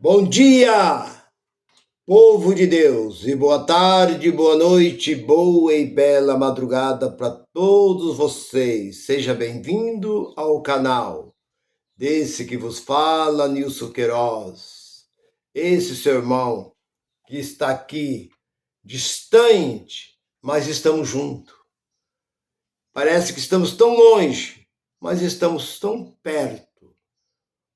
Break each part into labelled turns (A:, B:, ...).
A: Bom dia, povo de Deus, e boa tarde, boa noite, boa e bela madrugada para todos vocês. Seja bem-vindo ao canal desse que vos fala, Nilson Queiroz. Esse seu irmão que está aqui, distante, mas estamos juntos. Parece que estamos tão longe, mas estamos tão perto.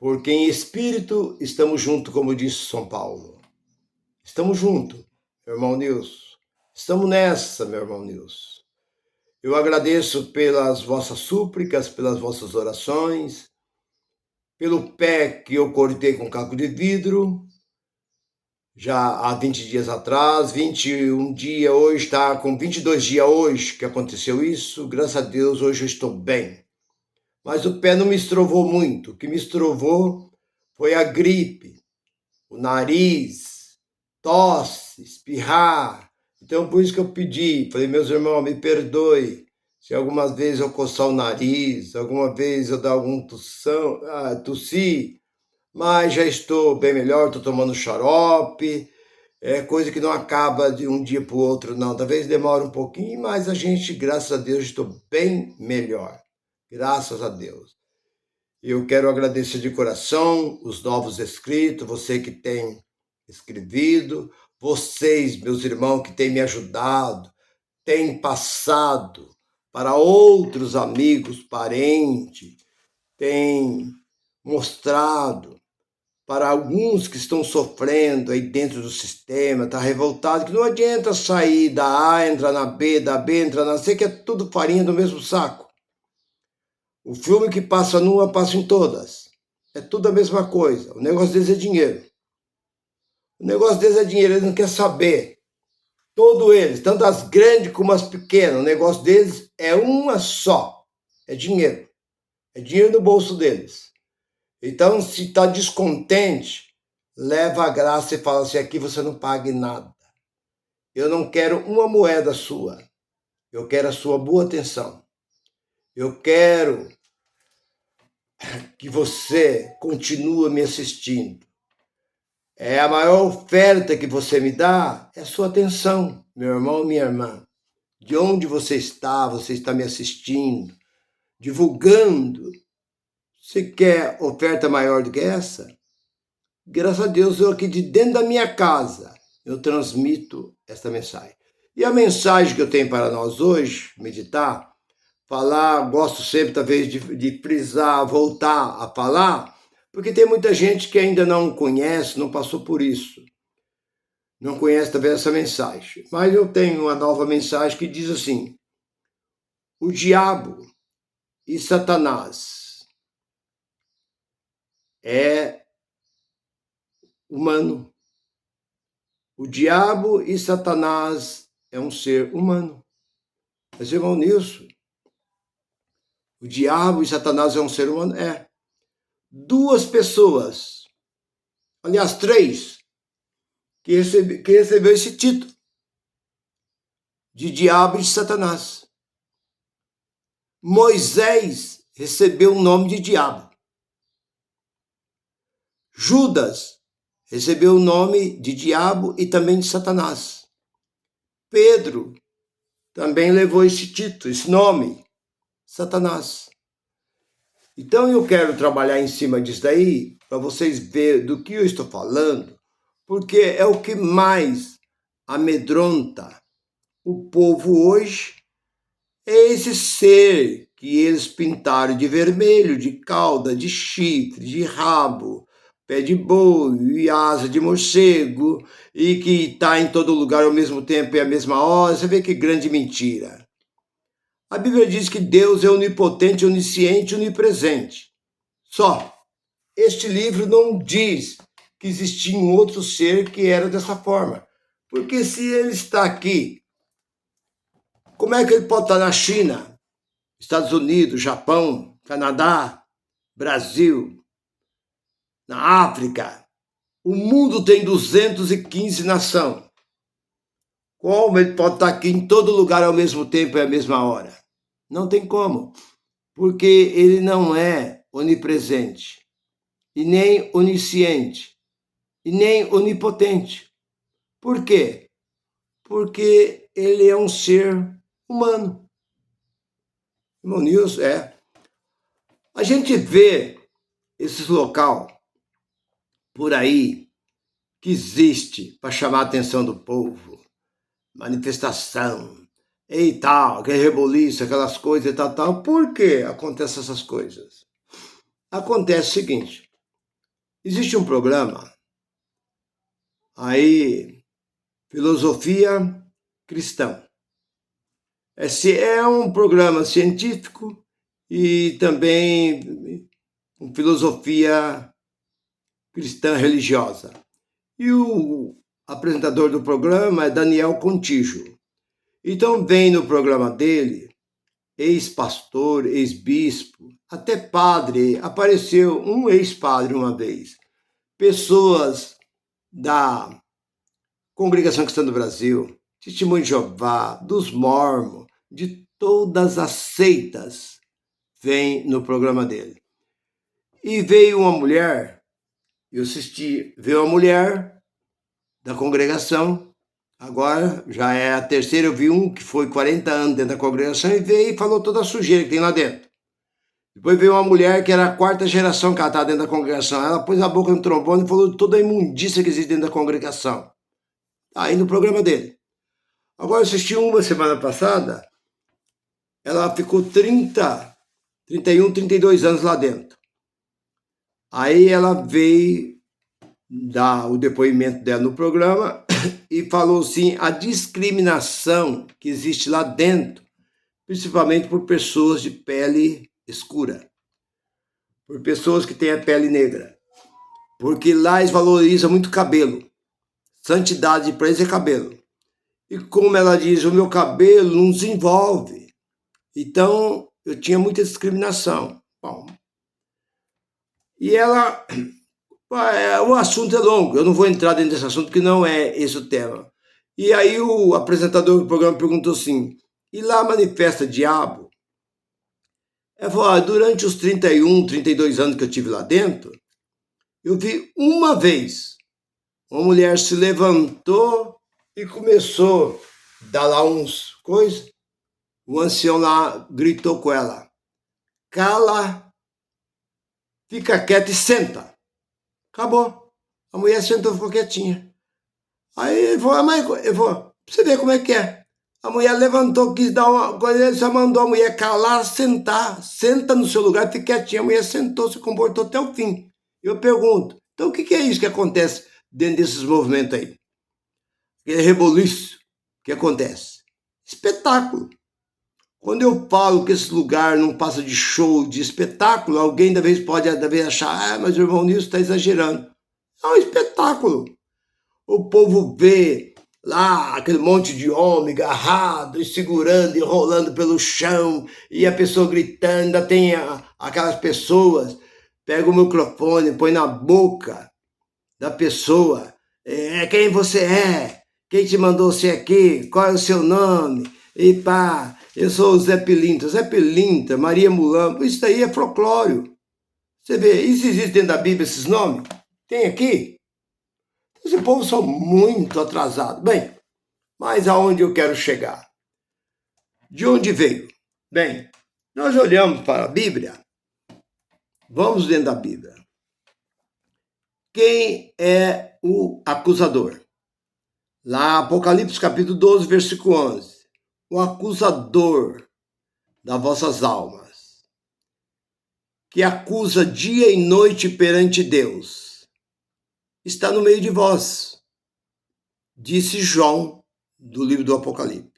A: Porque em espírito estamos juntos, como disse São Paulo. Estamos juntos, meu irmão Nilson. Estamos nessa, meu irmão Nilson. Eu agradeço pelas vossas súplicas, pelas vossas orações, pelo pé que eu cortei com caco de vidro, já há 20 dias atrás, 21 dias, hoje está com 22 dias hoje que aconteceu isso. Graças a Deus, hoje eu estou bem. Mas o pé não me estrovou muito. O que me estrovou foi a gripe, o nariz, tosse, espirrar. Então, por isso que eu pedi, falei, meus irmãos, me perdoe se algumas vezes eu coçar o nariz, alguma vez eu dar algum tossi, mas já estou bem melhor, estou tomando xarope, é coisa que não acaba de um dia para o outro, não. Talvez demore um pouquinho, mas a gente, graças a Deus, estou bem melhor. Graças a Deus. Eu quero agradecer de coração os novos inscritos, você que tem escrevido, vocês, meus irmãos, que têm me ajudado, têm passado para outros amigos, parentes, têm mostrado para alguns que estão sofrendo aí dentro do sistema, está revoltado, que não adianta sair da A, entrar na B, da B, entrar na C, que é tudo farinha do mesmo saco. O filme que passa numa, passa em todas. É tudo a mesma coisa. O negócio deles é dinheiro. O negócio deles é dinheiro, eles não querem saber. Todos eles, tanto as grandes como as pequenas, o negócio deles é uma só. É dinheiro. É dinheiro no bolso deles. Então, se está descontente, leva a graça e fala assim, aqui você não pague nada. Eu não quero uma moeda sua. Eu quero a sua boa atenção. Eu quero que você continue me assistindo. É a maior oferta que você me dá, é a sua atenção, meu irmão, minha irmã. De onde você está me assistindo, divulgando. Você quer oferta maior do que essa? Graças a Deus, eu aqui de dentro da minha casa, eu transmito esta mensagem. E a mensagem que eu tenho para nós hoje, meditar, falar, gosto sempre, talvez, de frisar, voltar a falar, porque tem muita gente que ainda não conhece, não passou por isso. Não conhece talvez essa mensagem. Mas eu tenho uma nova mensagem que diz assim: o diabo e Satanás é humano. O diabo e Satanás é um ser humano. Mas, irmão Nilson, o diabo e Satanás é um ser humano? É. Duas pessoas, aliás, três, que recebeu esse título de diabo e de Satanás. Moisés recebeu o nome de diabo. Judas recebeu o nome de diabo e também de Satanás. Pedro também levou esse título, esse nome, Satanás. Então eu quero trabalhar em cima disso daí, para vocês verem do que eu estou falando, porque é o que mais amedronta o povo hoje, é esse ser que eles pintaram de vermelho, de cauda, de chifre, de rabo, pé de boi e asa de morcego, e que está em todo lugar ao mesmo tempo e à mesma hora. Você vê que grande mentira. A Bíblia diz que Deus é onipotente, onisciente, onipresente. Só. Este livro não diz que existia um outro ser que era dessa forma. Porque se ele está aqui, como é que ele pode estar na China, Estados Unidos, Japão, Canadá, Brasil, na África? O mundo tem 215 nações. Como ele pode estar aqui em todo lugar ao mesmo tempo e à mesma hora? Não tem como, porque ele não é onipresente e nem onisciente. e nem onipotente. Por quê? Porque ele é um ser humano. Irmão Nilson, a gente vê esses local por aí que existe para chamar a atenção do povo, manifestação, e tal, aquele reboliço, aquelas coisas e tal. Por que acontecem essas coisas? Acontece o seguinte, existe um programa aí, Filosofia Cristã. Esse é um programa científico e também com filosofia cristã religiosa. E o apresentador do programa é Daniel Contígio. Então vem no programa dele, ex-pastor, ex-bispo, até padre, apareceu um ex-padre uma vez. Pessoas da Congregação Cristã do Brasil, Testemunho de Jeová, dos Mormons, de todas as seitas, vem no programa dele. E veio uma mulher, eu assisti, veio uma mulher da congregação, agora já é a terceira, eu vi um que foi 40 anos dentro da congregação e veio e falou toda a sujeira que tem lá dentro. Depois veio uma mulher que era a quarta geração que ela estava dentro da congregação, ela pôs a boca no trombone e falou toda a imundícia que existe dentro da congregação. Aí no programa dele. Agora eu assisti uma semana passada, ela ficou 31, 32 anos lá dentro. Aí ela veio dar o depoimento dela no programa e falou assim, a discriminação que existe lá dentro, principalmente por pessoas de pele escura, por pessoas que têm a pele negra, porque lá eles valorizam muito cabelo, santidade para eles é cabelo. E como ela diz, o meu cabelo não desenvolve. Então, eu tinha muita discriminação. Bom, e ela... O assunto é longo, eu não vou entrar dentro desse assunto, porque não é esse o tema. E aí o apresentador do programa perguntou assim, e lá manifesta diabo? Ela falou, durante os 31, 32 anos que eu tive lá dentro, eu vi uma vez, uma mulher se levantou e começou a dar lá uns coisas. O ancião lá gritou com ela, cala, fica quieta e senta. Acabou. A mulher sentou e ficou quietinha. Aí ele falou, mas eu vou, pra você ver como é que é. A mulher levantou, quis dar uma coisa, ele só mandou a mulher calar, sentar. Senta no seu lugar, fica quietinha. A mulher sentou, se comportou até o fim. Eu pergunto, então o que é isso que acontece dentro desses movimentos aí? Aquele reboliço que acontece. Espetáculo. Quando eu falo que esse lugar não passa de show, de espetáculo, alguém da vez pode achar, mas o irmão Nilson está exagerando. É um espetáculo. O povo vê lá aquele monte de homem agarrado e segurando e rolando pelo chão e a pessoa gritando, ainda tem aquelas pessoas, pega o microfone, põe na boca da pessoa, quem você é? Quem te mandou ser aqui? Qual é o seu nome? E pá, eu sou o Zé Pilintra, Maria Mulambo, isso daí é folclore. Você vê, isso existe dentro da Bíblia, esses nomes? Tem aqui? Esse povo são muito atrasados. Bem, mas aonde eu quero chegar? De onde veio? Bem, nós olhamos para a Bíblia, vamos dentro da Bíblia. Quem é o acusador? Lá, Apocalipse capítulo 12, versículo 11. O acusador das vossas almas, que acusa dia e noite perante Deus, está no meio de vós, disse João, do livro do Apocalipse.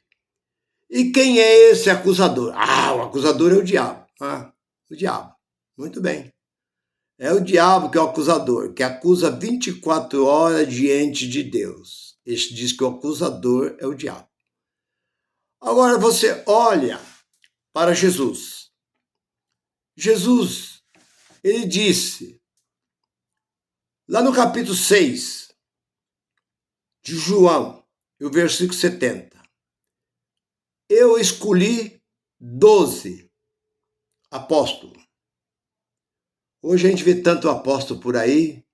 A: E quem é esse acusador? O acusador é o diabo. O diabo. Muito bem. É o diabo que é o acusador, que acusa 24 horas diante de Deus. Este diz que o acusador é o diabo. Agora você olha para Jesus. Jesus, ele disse, lá no capítulo 6 de João, o versículo 70, eu escolhi 12 apóstolos. Hoje a gente vê tanto apóstolo por aí,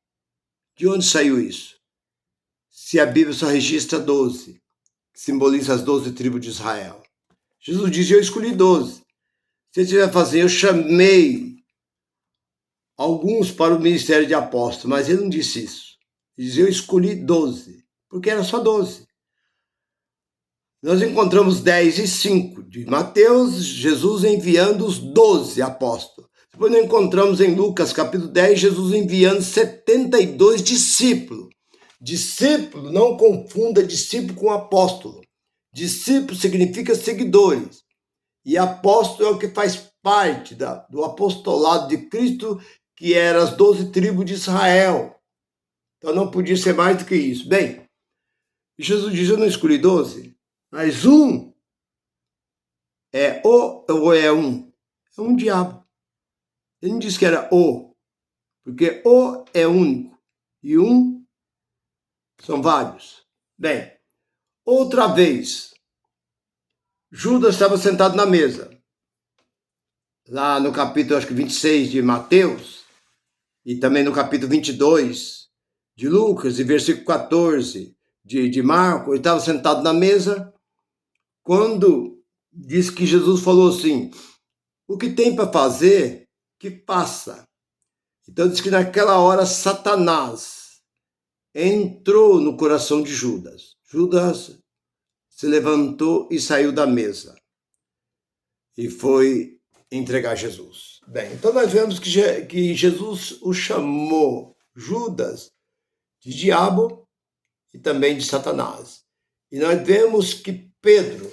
A: De onde saiu isso? Se a Bíblia só registra 12, que simboliza as 12 tribos de Israel. Jesus diz, eu escolhi 12. Se ele estiver fazendo, eu chamei alguns para o ministério de apóstolo, mas ele não disse isso. Ele diz, eu escolhi 12, porque era só 12. Nós encontramos 10 e 5 de Mateus, Jesus enviando os 12 apóstolos. Depois nós encontramos em Lucas, capítulo 10, Jesus enviando 72 discípulos. Discípulo, não confunda discípulo com apóstolo. Discípulo significa seguidores. E apóstolo é o que faz parte do apostolado de Cristo, que eram as 12 tribos de Israel. Então não podia ser mais do que isso. Bem, Jesus diz, eu não escolhi 12, mas um é o ou é um? É um diabo. Ele não disse que era o, porque o é único e um são vários. Bem, outra vez, Judas estava sentado na mesa. Lá no capítulo, acho que 26 de Mateus, e também no capítulo 22 de Lucas, e versículo 14 de Marcos, ele estava sentado na mesa, quando diz que Jesus falou assim, o que tem para fazer, que faça. Então diz que naquela hora Satanás entrou no coração de Judas. Judas se levantou e saiu da mesa. E foi entregar Jesus. Bem, então nós vemos que Jesus o chamou, Judas, de diabo e também de Satanás. E nós vemos que Pedro,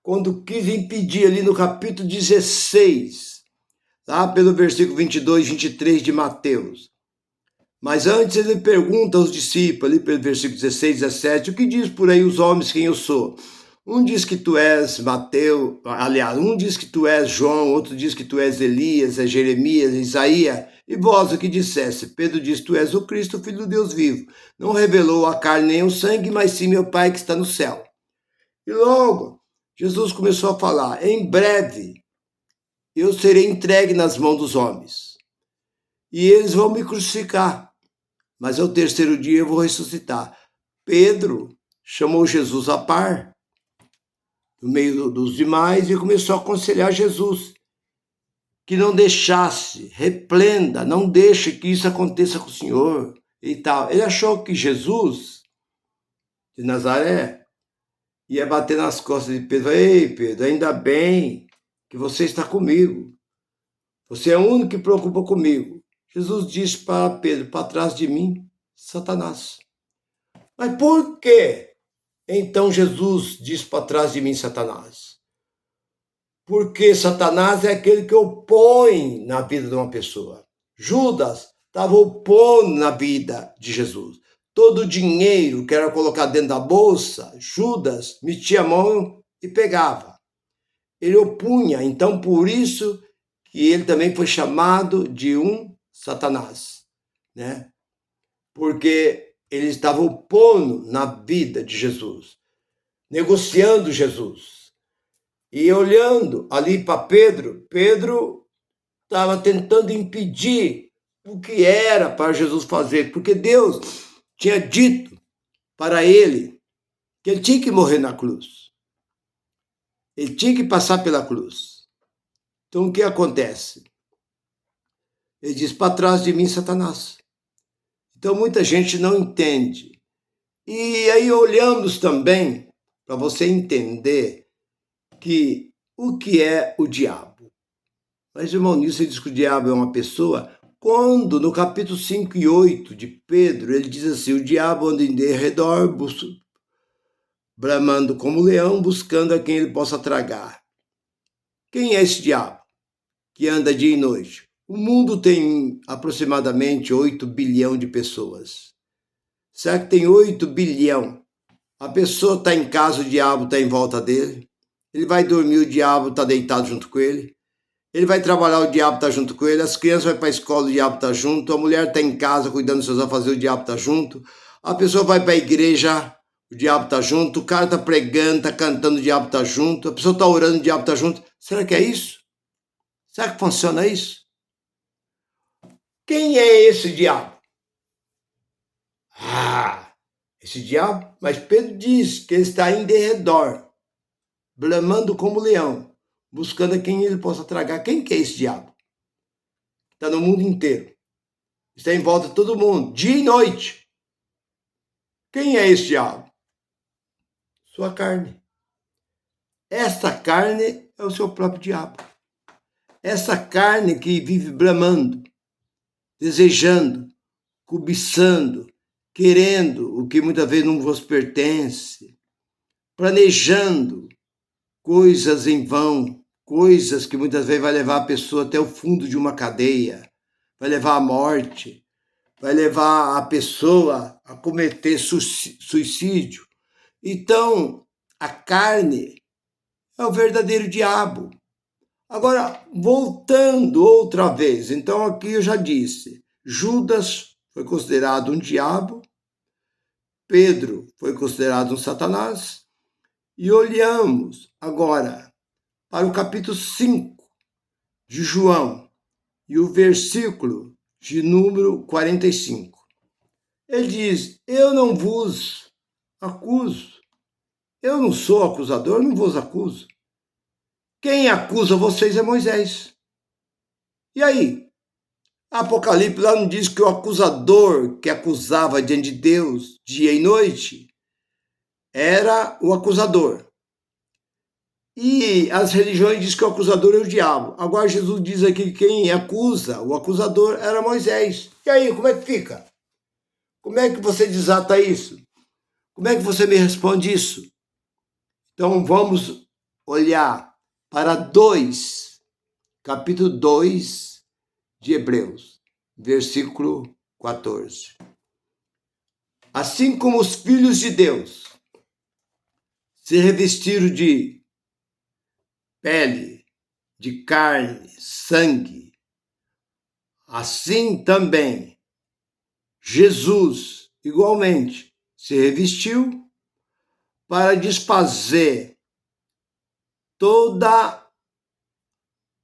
A: quando quis impedir ali no capítulo 16, lá pelo versículo 22, 23 de Mateus. Mas antes ele pergunta aos discípulos, ali pelo versículo 16, 17, o que diz por aí os homens quem eu sou? Um diz que tu és Mateus, aliás, um diz que tu és João, outro diz que tu és Elias, é Jeremias, Isaías, e vós o que disseste? Pedro diz, tu és o Cristo, filho do Deus vivo. Não revelou a carne nem o sangue, mas sim meu Pai que está no céu. E logo, Jesus começou a falar, em breve eu serei entregue nas mãos dos homens, e eles vão me crucificar, mas ao terceiro dia eu vou ressuscitar. Pedro chamou Jesus à par, no meio dos demais, e começou a aconselhar Jesus que não deixasse, repreenda, não deixe que isso aconteça com o Senhor e tal. Ele achou que Jesus de Nazaré ia bater nas costas de Pedro. Ei, Pedro, ainda bem que você está comigo. Você é o único que preocupa comigo. Jesus disse para Pedro, para trás de mim, Satanás. Mas por quê? Então Jesus diz para trás de mim, Satanás. Porque Satanás é aquele que opõe na vida de uma pessoa. Judas estava opondo na vida de Jesus. Todo o dinheiro que era colocado dentro da bolsa, Judas metia a mão e pegava. Ele opunha, então por isso que ele também foi chamado de um Satanás, né? Porque ele estava opondo na vida de Jesus, negociando Jesus. E olhando ali para Pedro, Pedro estava tentando impedir o que era para Jesus fazer, porque Deus tinha dito para ele que ele tinha que morrer na cruz. Ele tinha que passar pela cruz. Então o que acontece? Ele diz, para trás de mim, Satanás. Então muita gente não entende. E aí olhamos também, para você entender, que o que é o diabo? Mas, irmão Nilson diz que o diabo é uma pessoa, quando no capítulo 5 e 8 de Pedro, ele diz assim, o diabo anda em derredor, bramando como leão, buscando a quem ele possa tragar. Quem é esse diabo que anda dia e noite? O mundo tem aproximadamente 8 bilhão de pessoas. Será que tem 8 bilhão? A pessoa está em casa, o diabo está em volta dele. Ele vai dormir, o diabo está deitado junto com ele. Ele vai trabalhar, o diabo está junto com ele. As crianças vão para a escola, o diabo está junto. A mulher está em casa cuidando dos seus afazeres, o diabo está junto. A pessoa vai para a igreja, o diabo está junto. O cara está pregando, está cantando, o diabo está junto. A pessoa está orando, o diabo está junto. Será que é isso? Será que funciona isso? Quem é esse diabo? Esse diabo, mas Pedro diz que ele está em derredor, bramando como leão, buscando a quem ele possa tragar. Quem que é esse diabo? Está no mundo inteiro. Está em volta de todo mundo, dia e noite. Quem é esse diabo? Sua carne. Essa carne é o seu próprio diabo. Essa carne que vive bramando, desejando, cobiçando, querendo o que muitas vezes não vos pertence, planejando coisas em vão, coisas que muitas vezes vai levar a pessoa até o fundo de uma cadeia, vai levar à morte, vai levar a pessoa a cometer suicídio. Então, a carne é o verdadeiro diabo. Agora, voltando outra vez, então aqui eu já disse, Judas foi considerado um diabo, Pedro foi considerado um Satanás, e olhamos agora para o capítulo 5 de João e o versículo de número 45. Ele diz, eu não vos acuso, eu não sou acusador, não vos acuso. Quem acusa vocês é Moisés. E aí? Apocalipse lá não diz que o acusador que acusava diante de Deus dia e noite era o acusador. E as religiões dizem que o acusador é o diabo. Agora Jesus diz aqui que quem acusa, o acusador, era Moisés. E aí, como é que fica? Como é que você desata isso? Como é que você me responde isso? Então vamos olhar para capítulo 2 de Hebreus, versículo 14. Assim como os filhos de Deus se revestiram de pele, de carne, sangue, assim também Jesus, igualmente, se revestiu para desfazer toda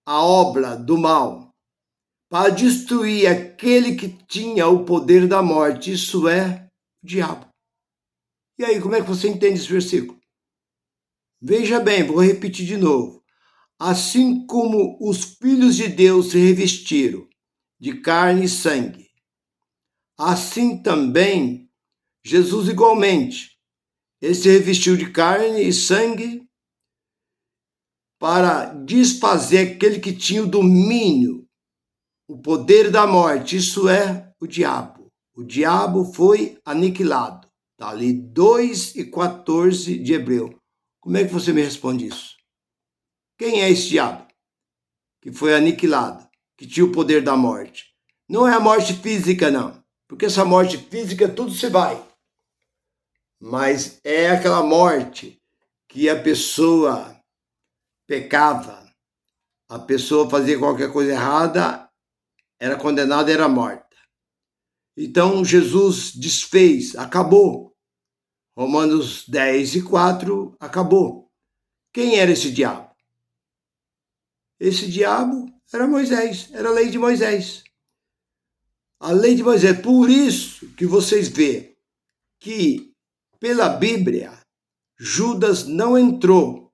A: a obra do mal, para destruir aquele que tinha o poder da morte, isso é, o diabo. E aí, como é que você entende esse versículo? Veja bem, vou repetir de novo. Assim como os filhos de Deus se revestiram de carne e sangue, assim também Jesus igualmente. Ele se revestiu de carne e sangue para desfazer aquele que tinha o domínio, o poder da morte, isso é o diabo. O diabo foi aniquilado. Está ali 2:14 de Hebreu. Como é que você me responde isso? Quem é esse diabo que foi aniquilado, que tinha o poder da morte? Não é a morte física, não. Porque essa morte física, tudo se vai. Mas é aquela morte que a pessoa pecava, a pessoa fazia qualquer coisa errada, era condenada, era morta. Então Jesus desfez, acabou. Romanos 10:4, acabou. Quem era esse diabo? Esse diabo era Moisés, era a lei de Moisés. A lei de Moisés, por isso que vocês vê que pela Bíblia, Judas não entrou,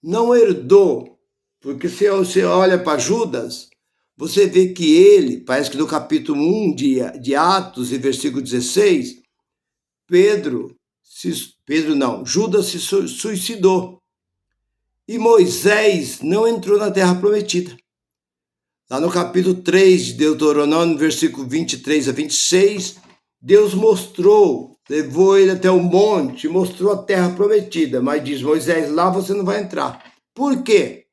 A: não herdou, porque se você olha para Judas, você vê que ele, parece que no capítulo 1 de Atos e versículo 16, Judas se suicidou. E Moisés não entrou na terra prometida. Lá no capítulo 3 de Deuteronômio, versículo 23-26, Deus mostrou, levou ele até o monte, mostrou a terra prometida, mas diz, Moisés, lá você não vai entrar. Por quê?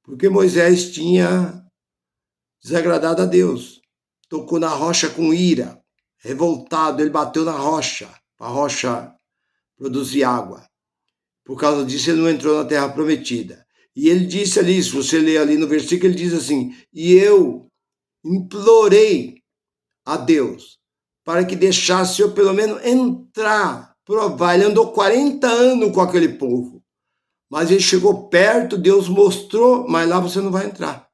A: Porque Moisés tinha desagradado a Deus, tocou na rocha com ira, revoltado, ele bateu na rocha, a rocha produzir água. Por causa disso, ele não entrou na terra prometida. E ele disse ali, se você ler ali no versículo, ele diz assim, e eu implorei a Deus para que deixasse eu pelo menos entrar, provar. Ele andou 40 anos com aquele povo. Mas ele chegou perto, Deus mostrou, mas lá você não vai entrar.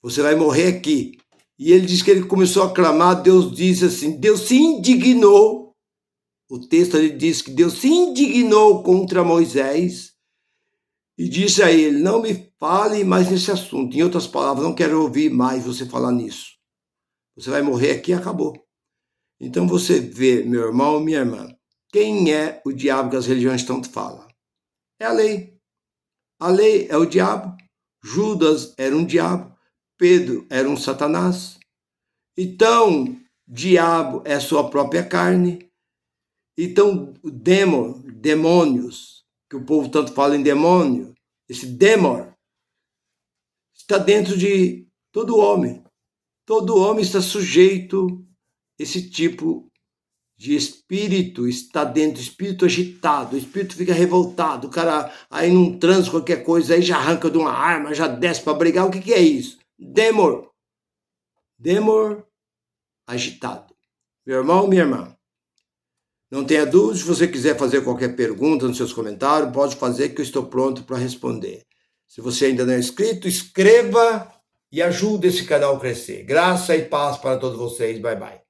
A: Você vai morrer aqui. E ele diz que ele começou a clamar, Deus disse assim, Deus se indignou, o texto ali diz que Deus se indignou contra Moisés e disse a ele, não me fale mais nesse assunto. Em outras palavras, não quero ouvir mais você falar nisso. Você vai morrer aqui e acabou. Então você vê, meu irmão, minha irmã, quem é o diabo que as religiões tanto falam? É a lei. A lei é o diabo. Judas era um diabo. Pedro era um satanás. Então, diabo é sua própria carne. Então, demônios, que o povo tanto fala em demônio, esse demor, está dentro de todo homem. Todo homem está sujeito a esse tipo de espírito, está dentro, espírito agitado, o espírito fica revoltado, o cara aí num trânsito, qualquer coisa, aí já arranca de uma arma, já desce para brigar, o que é isso? Demor agitado. Meu irmão, minha irmã, não tenha dúvida, se você quiser fazer qualquer pergunta nos seus comentários, pode fazer que eu estou pronto para responder. Se você ainda não é inscrito, inscreva e ajude esse canal a crescer. Graça e paz para todos vocês. Bye, bye.